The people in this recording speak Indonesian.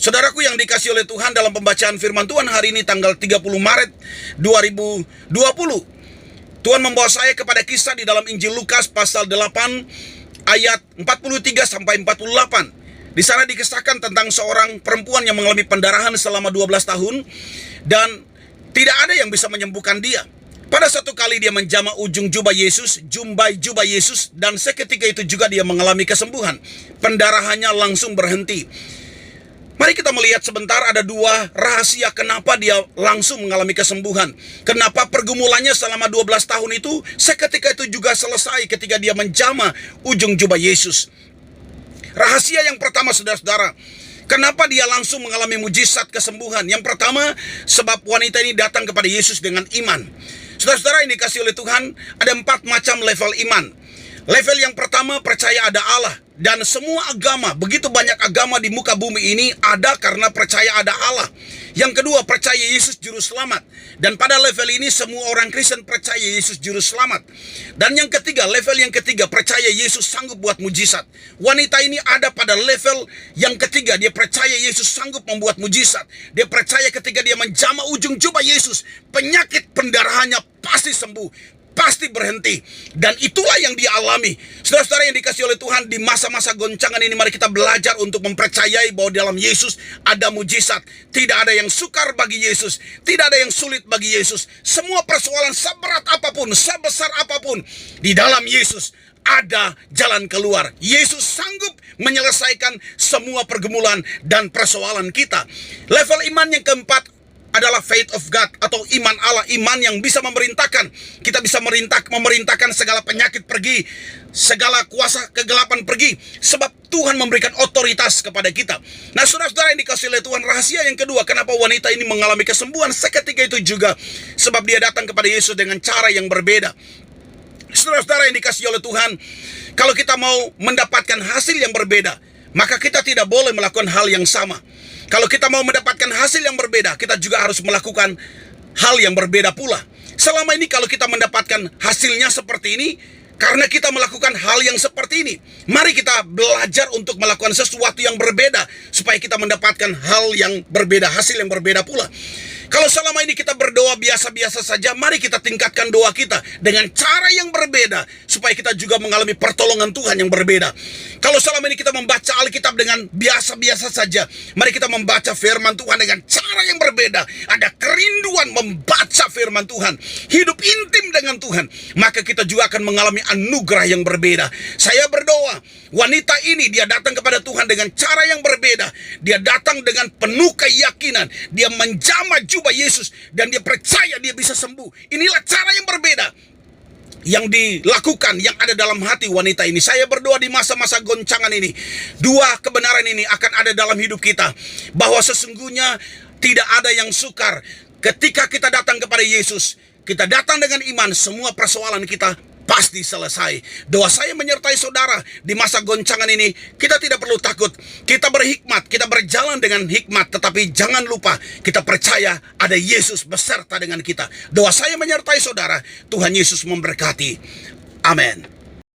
Saudaraku yang dikasihi oleh Tuhan, dalam pembacaan firman Tuhan hari ini tanggal 30 Maret 2020, Tuhan membawa saya kepada kisah di dalam Injil Lukas pasal 8 ayat 43 sampai 48. Di sana dikisahkan tentang seorang perempuan yang mengalami pendarahan selama 12 tahun dan tidak ada yang bisa menyembuhkan dia. Pada satu kali dia menjamah ujung jubah Yesus, jubah Yesus, dan seketika itu juga dia mengalami kesembuhan. Pendarahannya langsung berhenti. Mari kita melihat sebentar, ada dua rahasia kenapa dia langsung mengalami kesembuhan. Kenapa pergumulannya selama 12 tahun itu seketika itu juga selesai ketika dia menjamah ujung jubah Yesus. Rahasia yang pertama, saudara-saudara, kenapa dia langsung mengalami mujizat kesembuhan? Yang pertama, sebab wanita ini datang kepada Yesus dengan iman. Saudara-saudara yang dikasihi oleh Tuhan, ada 4 macam level iman. Level yang pertama, percaya ada Allah. Dan semua agama, begitu banyak agama di muka bumi ini ada karena percaya ada Allah. Yang kedua, percaya Yesus juru selamat. Dan pada level ini semua orang Kristen percaya Yesus juru selamat. Dan yang ketiga, level yang ketiga, percaya Yesus sanggup buat mujizat. Wanita ini ada pada level yang ketiga, dia percaya Yesus sanggup membuat mujizat. Dia percaya ketika dia menjamah ujung jubah Yesus, penyakit pendarahannya pasti sembuh, pasti berhenti. Dan itulah yang dia alami. Saudara-saudara yang dikasihi oleh Tuhan, di masa-masa goncangan ini mari kita belajar untuk mempercayai bahwa dalam Yesus ada mujizat. Tidak ada yang sukar bagi Yesus, tidak ada yang sulit bagi Yesus. Semua persoalan seberat apapun, sebesar apapun, di dalam Yesus ada jalan keluar. Yesus sanggup menyelesaikan semua pergumulan dan persoalan kita. Level iman yang keempat adalah faith of God atau iman Allah, iman yang bisa memerintahkan. Kita bisa memerintahkan segala penyakit pergi, segala kuasa kegelapan pergi, sebab Tuhan memberikan otoritas kepada kita. Nah, saudara-saudara yang dikasihi oleh Tuhan, rahasia yang kedua kenapa wanita ini mengalami kesembuhan seketika itu juga, sebab dia datang kepada Yesus dengan cara yang berbeda. Saudara-saudara yang dikasihi oleh Tuhan, kalau kita mau mendapatkan hasil yang berbeda, maka kita tidak boleh melakukan hal yang sama. Kalau kita mau mendapatkan hasil yang berbeda, kita juga harus melakukan hal yang berbeda pula. Selama ini kalau kita mendapatkan hasilnya seperti ini, karena kita melakukan hal yang seperti ini, mari kita belajar untuk melakukan sesuatu yang berbeda, supaya kita mendapatkan hal yang berbeda, hasil yang berbeda pula. Kalau selama ini kita berdoa biasa-biasa saja, mari kita tingkatkan doa kita dengan cara yang berbeda, supaya kita juga mengalami pertolongan Tuhan yang berbeda. Kalau selama ini kita membaca Alkitab dengan biasa-biasa saja, mari kita membaca firman Tuhan dengan cara yang berbeda. Ada kerinduan membaca firman Tuhan, hidup intim dengan Tuhan, maka kita juga akan mengalami anugerah yang berbeda. Saya berdoa, wanita ini dia datang kepada Tuhan dengan cara yang berbeda. Dia datang dengan penuh keyakinan, dia menjamah jubah Yesus, dan dia percaya dia bisa sembuh. Inilah cara yang berbeda yang dilakukan, yang ada dalam hati wanita ini. Saya berdoa di masa-masa goncangan ini, dua kebenaran ini akan ada dalam hidup kita, bahwa sesungguhnya tidak ada yang sukar. Ketika kita datang kepada Yesus, kita datang dengan iman, semua persoalan kita pasti selesai. Doa saya menyertai saudara di masa goncangan ini. Kita tidak perlu takut. Kita berhikmat, kita berjalan dengan hikmat, tetapi jangan lupa kita percaya ada Yesus beserta dengan kita. Doa saya menyertai saudara. Tuhan Yesus memberkati. Amin.